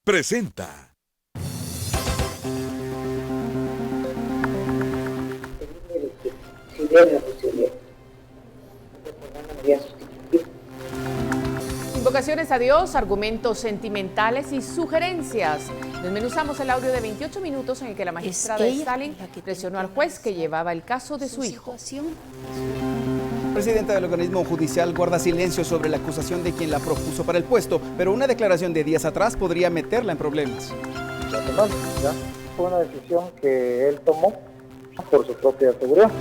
presenta. Invocaciones a Dios, argumentos sentimentales y sugerencias. Desmenuzamos el audio de 28 minutos en el que la magistrada Stalin presionó al juez que llevaba el caso de su hijo. La presidenta del organismo judicial guarda silencio sobre la acusación de quien la propuso para el puesto, pero una declaración de días atrás podría meterla en problemas. Ya fue una decisión que él tomó por su propia seguridad.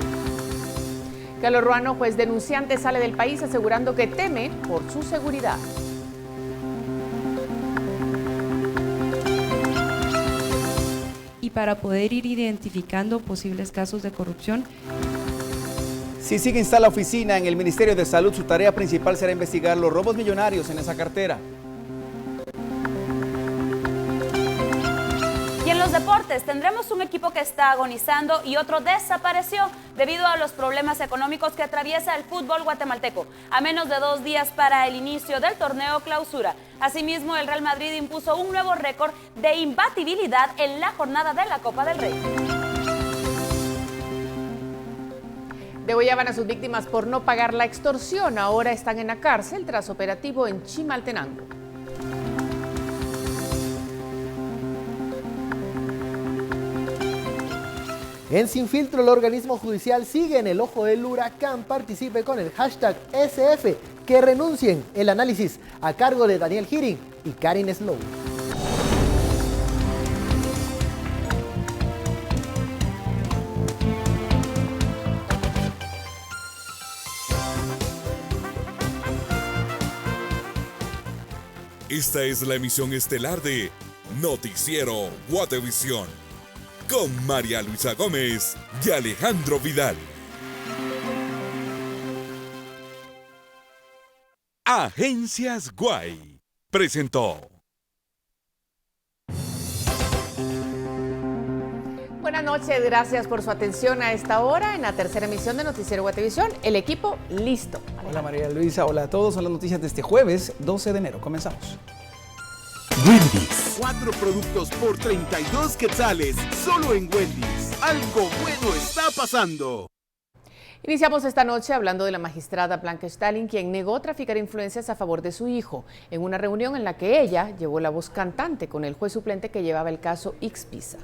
Carlos Ruano, juez denunciante, sale del país asegurando que teme por su seguridad. Y para poder ir identificando posibles casos de corrupción. Si sigue instalada la oficina en el Ministerio de Salud, su tarea principal será investigar los robos millonarios en esa cartera. Y en los deportes tendremos un equipo que está agonizando y otro desapareció debido a los problemas económicos que atraviesa el fútbol guatemalteco, a menos de 2 días para el inicio del torneo Clausura. Asimismo, el Real Madrid impuso un nuevo récord de imbatibilidad en la jornada de la Copa del Rey. Degollaban a sus víctimas por no pagar la extorsión. Ahora están en la cárcel tras operativo en Chimaltenango. En Sin Filtro, el organismo judicial sigue en el ojo del huracán. Participe con el hashtag SF, que renuncien. El análisis a cargo de Daniel Girin y Karin Slow. Esta es la emisión estelar de Noticiero Guatevisión, con María Luisa Gómez y Alejandro Vidal. Agencias Guay presentó. Buenas noches, gracias por su atención a esta hora en la tercera emisión de Noticiero Guatevisión. El equipo listo. Hola María Luisa, hola a todos. Son las noticias de este jueves 12 de enero. Comenzamos. Wendy's. 4 productos por 32 quetzales, solo en Wendy's. Algo bueno está pasando. Iniciamos esta noche hablando de la magistrada Blanca Stalin, quien negó traficar influencias a favor de su hijo, en una reunión en la que ella llevó la voz cantante con el juez suplente que llevaba el caso Ixpisa.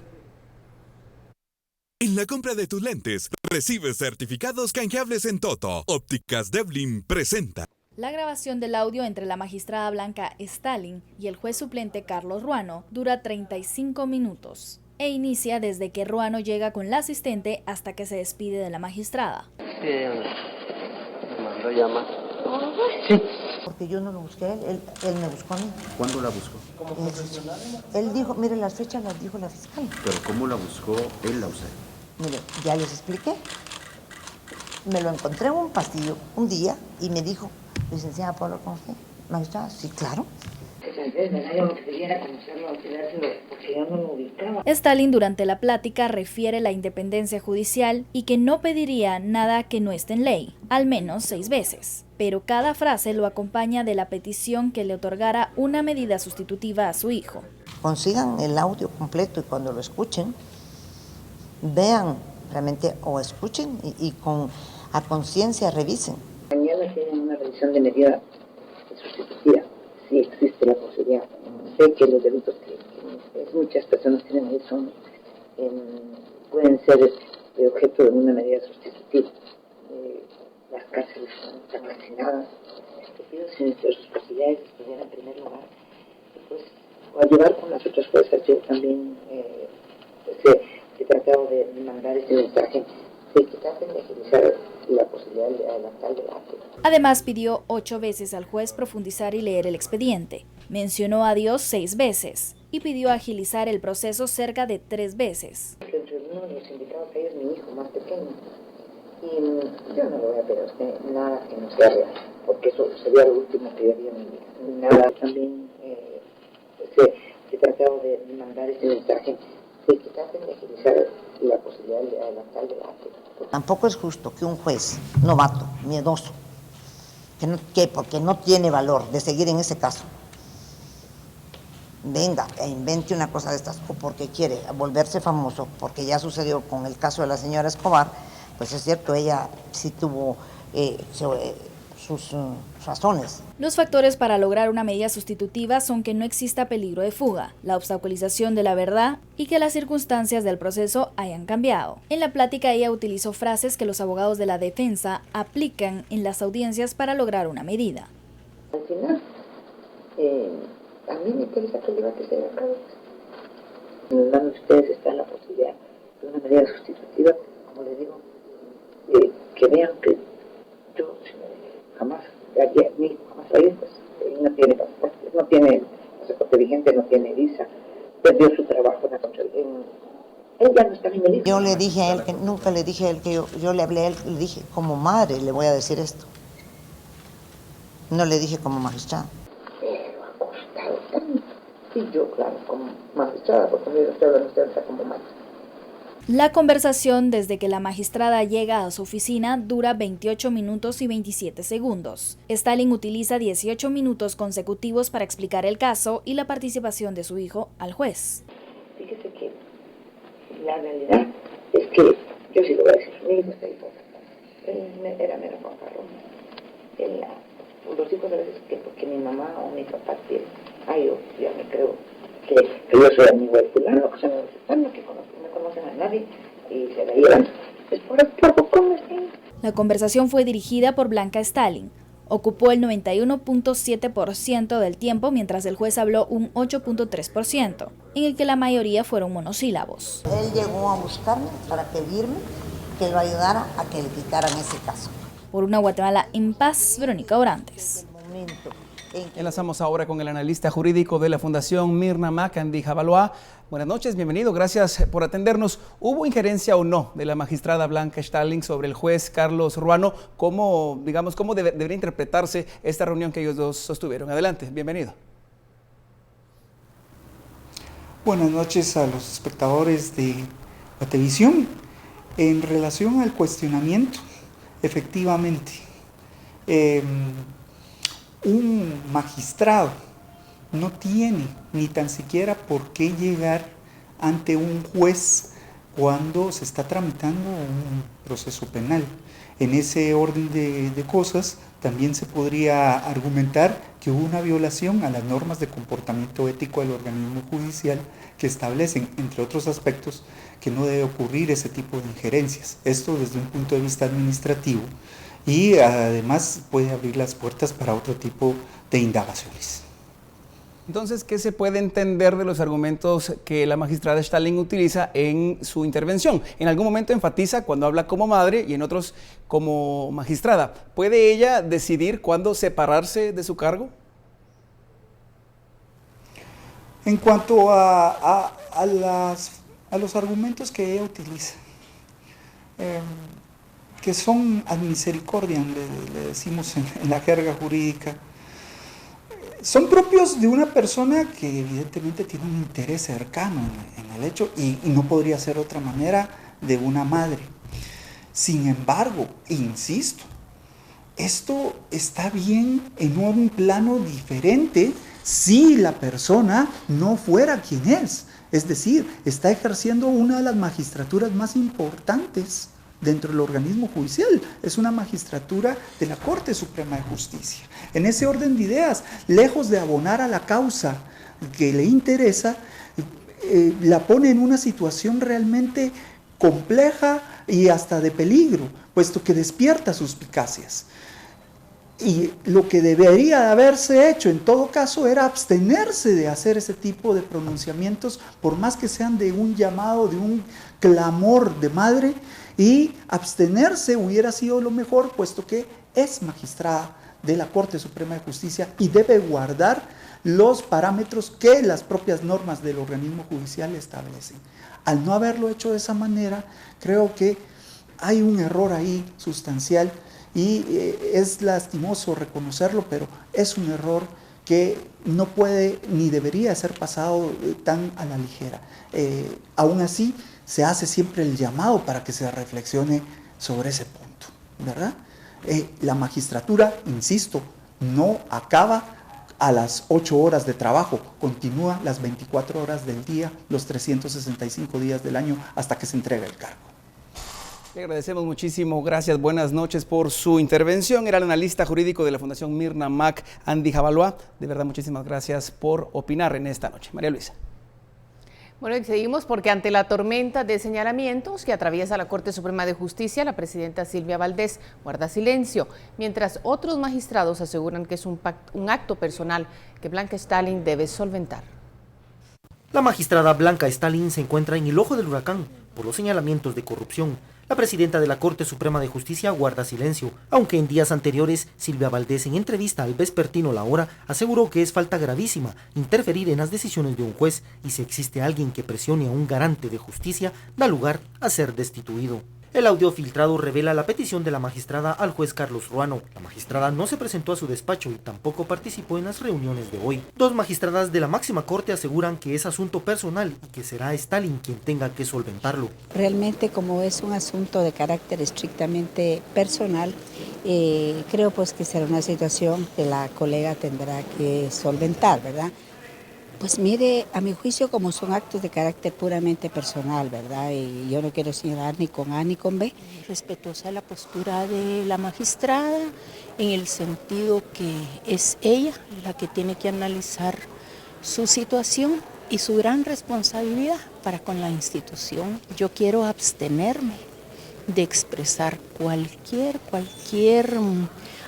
En la compra de tus lentes, recibes certificados canjeables en Toto. Ópticas Devlin presenta. La grabación del audio entre la magistrada Blanca Stalin y el juez suplente Carlos Ruano dura 35 minutos e inicia desde que Ruano llega con la asistente hasta que se despide de la magistrada. Sí, me mandó llamar. Sí. Porque yo no lo busqué, él me buscó a mí. ¿Cuándo la buscó? ¿Como profesional? Él dijo, mire, las fechas las dijo la fiscal. ¿Pero cómo la buscó él a usted? Mire, ya les expliqué. Me lo encontré en un pasillo un día y me dijo, licenciada, ¿puedo hablar con usted? Magistrada, sí, claro. Stalin durante la plática refiere la independencia judicial y que no pediría nada que no esté en ley, al menos 6 veces. Pero cada frase lo acompaña de la petición que le otorgara una medida sustitutiva a su hijo. Consigan el audio completo y cuando lo escuchen, vean realmente o escuchen y a conciencia revisen. Mañana tienen una revisión de medida sustitutiva. Sí existe la posibilidad. Sé que los delitos que muchas personas tienen ahí pueden ser objeto de una medida sustitutiva. Las cárceles están hacinadas. Si nuestras posibilidades estuvieran en primer lugar, pues, o a llevar con las otras fuerzas, yo también he tratado de mandar este mensaje de que traten de agilizar la posibilidad de adelantar el debate. Además pidió 8 veces al juez profundizar y leer el expediente. Mencionó a Dios 6 veces y pidió agilizar el proceso cerca de 3 veces. Entre uno de los invitados ahí es mi hijo más pequeño y yo no le voy a pedir a usted nada que no sea real, porque eso sería lo último que yo haría en mi vida. Nada, también he tratado de mandar este mensaje de que traten de agilizar la posibilidad de adelantar el debate. Tampoco es justo que un juez novato, miedoso, porque no tiene valor de seguir en ese caso, venga e invente una cosa de estas, o porque quiere volverse famoso, porque ya sucedió con el caso de la señora Escobar, pues es cierto, ella sí tuvo sus razones. Los factores para lograr una medida sustitutiva son que no exista peligro de fuga, la obstaculización de la verdad y que las circunstancias del proceso hayan cambiado. En la plática ella utilizó frases que los abogados de la defensa aplican en las audiencias para lograr una medida. Al final, a mí me interesa que el debate se haga a cabo. En las manos de ustedes está la posibilidad de una medida sustitutiva, como les digo, que vean que yo jamás ahí, pues él no tiene pasaporte, no tiene pasaporte vigente, no tiene visa, perdió su trabajo él ya no está en el. Yo le dije a él que nunca le dije a él que yo le hablé a él, le dije como madre le voy a decir esto. No le dije como magistrada. Pero ha costado tanto. Y yo, claro, como magistrada, porque me estoy hablando usted como madre. La conversación desde que la magistrada llega a su oficina dura 28 minutos y 27 segundos. Stalin utiliza 18 minutos consecutivos para explicar el caso y la participación de su hijo al juez. Fíjese que la realidad es que, yo sí lo voy a decir, mi hijo está ahí por él era mero fanfarrón. Los hijos a veces que porque mi mamá o mi papá tienen, yo ya me creo que yo soy amigo de fulano, que son de fulano, que no conocen a nadie y se la llevan. Es por bocón, La conversación fue dirigida por Blanca Stalin. Ocupó el 91.7% del tiempo, mientras el juez habló un 8.3%, en el que la mayoría fueron monosílabos. Él llegó a buscarme para pedirme que lo ayudara a que le quitaran ese caso. Por una Guatemala en paz, Verónica Orantes. Enlazamos ahora con el analista jurídico de la Fundación Mirna Macandi Jabaloa. Buenas noches, bienvenido, gracias por atendernos. ¿Hubo injerencia o no de la magistrada Blanca Stalin sobre el juez Carlos Ruano? ¿Cómo debería interpretarse esta reunión que ellos dos sostuvieron? Adelante, bienvenido. Buenas noches a los espectadores de Guatevisión. En relación al cuestionamiento, efectivamente, un magistrado no tiene ni tan siquiera por qué llegar ante un juez cuando se está tramitando un proceso penal. En ese orden de cosas también se podría argumentar que hubo una violación a las normas de comportamiento ético del organismo judicial que establecen, entre otros aspectos, que no debe ocurrir ese tipo de injerencias. Esto desde un punto de vista administrativo. Y además puede abrir las puertas para otro tipo de indagaciones. Entonces, ¿qué se puede entender de los argumentos que la magistrada Stalin utiliza en su intervención? En algún momento enfatiza cuando habla como madre y en otros como magistrada. ¿Puede ella decidir cuándo separarse de su cargo? En cuanto a los argumentos que ella utiliza, que son ad misericordiam, le decimos en la jerga jurídica, son propios de una persona que evidentemente tiene un interés cercano en el hecho y no podría ser de otra manera de una madre. Sin embargo, insisto, esto está bien en un plano diferente si la persona no fuera quien es. Es decir, está ejerciendo una de las magistraturas más importantes dentro del organismo judicial. Es una magistratura de la Corte Suprema de Justicia. En ese orden de ideas, lejos de abonar a la causa que le interesa, la pone en una situación realmente compleja y hasta de peligro, puesto que despierta suspicacias. Y lo que debería de haberse hecho en todo caso era abstenerse de hacer ese tipo de pronunciamientos, por más que sean de un llamado, de un clamor de madre, y abstenerse hubiera sido lo mejor, puesto que es magistrada de la Corte Suprema de Justicia y debe guardar los parámetros que las propias normas del organismo judicial establecen. Al no haberlo hecho de esa manera, creo que hay un error ahí sustancial y es lastimoso reconocerlo, pero es un error que no puede ni debería ser pasado tan a la ligera. Aún así, se hace siempre el llamado para que se reflexione sobre ese punto, ¿verdad? La magistratura, insisto, no acaba a las 8 horas de trabajo, continúa las 24 horas del día, los 365 días del año hasta que se entrega el cargo. Le agradecemos muchísimo, gracias, buenas noches por su intervención. Era el analista jurídico de la Fundación Mirna Mac, Andy Jabaloa. De verdad, muchísimas gracias por opinar en esta noche. María Luisa. Bueno, y seguimos porque ante la tormenta de señalamientos que atraviesa la Corte Suprema de Justicia, la presidenta Silvia Valdés guarda silencio, mientras otros magistrados aseguran que es un acto personal que Blanca Stalin debe solventar. La magistrada Blanca Stalin se encuentra en el ojo del huracán por los señalamientos de corrupción. La presidenta de la Corte Suprema de Justicia guarda silencio, aunque en días anteriores Silvia Valdés, en entrevista al vespertino La Hora, aseguró que es falta gravísima interferir en las decisiones de un juez y si existe alguien que presione a un garante de justicia, da lugar a ser destituido. El audio filtrado revela la petición de la magistrada al juez Carlos Ruano. La magistrada no se presentó a su despacho y tampoco participó en las reuniones de hoy. Dos magistradas de la máxima corte aseguran que es asunto personal y que será Stalin quien tenga que solventarlo. Realmente, como es un asunto de carácter estrictamente personal, creo pues que será una situación que la colega tendrá que solventar, ¿verdad? Pues mire, a mi juicio, como son actos de carácter puramente personal, ¿verdad? Y yo no quiero señalar ni con A ni con B. Respetuosa de la postura de la magistrada, en el sentido que es ella la que tiene que analizar su situación y su gran responsabilidad para con la institución. Yo quiero abstenerme de expresar cualquier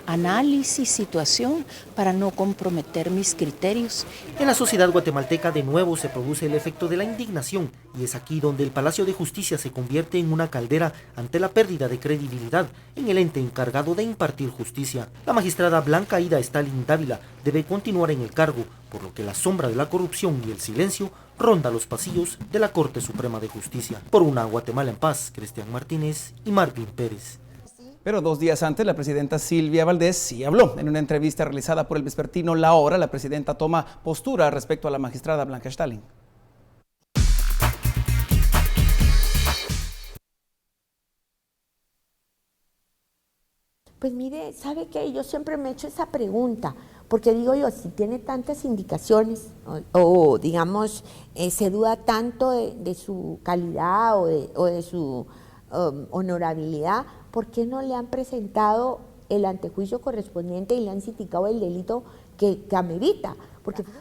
análisis, situación, para no comprometer mis criterios. En la sociedad guatemalteca de nuevo se produce el efecto de la indignación y es aquí donde el Palacio de Justicia se convierte en una caldera ante la pérdida de credibilidad en el ente encargado de impartir justicia. La magistrada Blanca Ida Stalin Dávila debe continuar en el cargo, por lo que la sombra de la corrupción y el silencio ronda los pasillos de la Corte Suprema de Justicia. Por una Guatemala en paz, Cristian Martínez y Marvin Pérez. Pero 2 días antes, la presidenta Silvia Valdés sí habló. En una entrevista realizada por el vespertino La Hora, la presidenta toma postura respecto a la magistrada Blanca Stalin. Pues mire, ¿sabe qué? Yo siempre me he hecho esa pregunta, porque digo yo, si tiene tantas indicaciones o digamos, se duda tanto de su calidad o de su honorabilidad, ¿por qué no le han presentado el antejuicio correspondiente y le han citado el delito que amerita?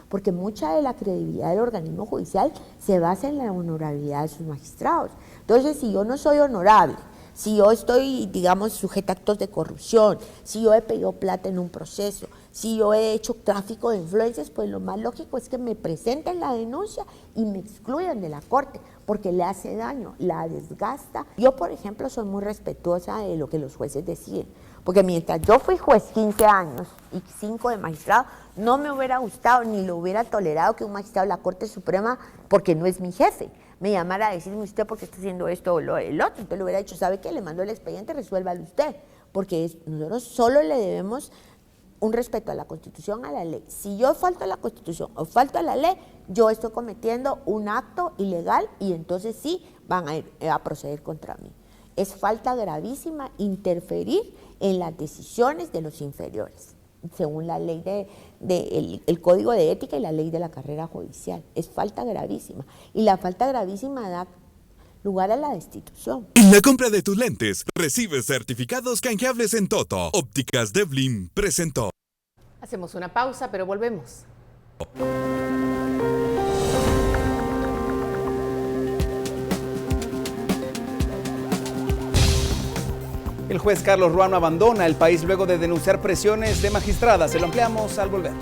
Porque mucha de la credibilidad del organismo judicial se basa en la honorabilidad de sus magistrados. Entonces, si yo no soy honorable, si yo estoy, digamos, sujeta a actos de corrupción, si yo he pedido plata en un proceso, si yo he hecho tráfico de influencias, pues lo más lógico es que me presenten la denuncia y me excluyan de la corte, porque le hace daño, la desgasta. Yo, por ejemplo, soy muy respetuosa de lo que los jueces deciden, porque mientras yo fui juez 15 años y 5 de magistrado, no me hubiera gustado ni lo hubiera tolerado que un magistrado de la Corte Suprema, porque no es mi jefe, me llamara a decirme usted por qué está haciendo esto o el otro. Entonces le hubiera dicho, ¿sabe qué? Le mando el expediente, resuélvalo usted, porque nosotros solo le debemos un respeto a la Constitución, a la ley. Si yo falto a la Constitución o falto a la ley, yo estoy cometiendo un acto ilegal y entonces sí van a ir a proceder contra mí. Es falta gravísima interferir en las decisiones de los inferiores, según la ley el Código de Ética y la ley de la carrera judicial. Es falta gravísima. Y la falta gravísima da lugar a la destitución. En la compra de tus lentes, recibes certificados canjeables en Toto. Ópticas Devlin presentó. Hacemos una pausa, pero volvemos. El juez Carlos Ruano abandona el país luego de denunciar presiones de magistradas. Se lo ampliamos al volver.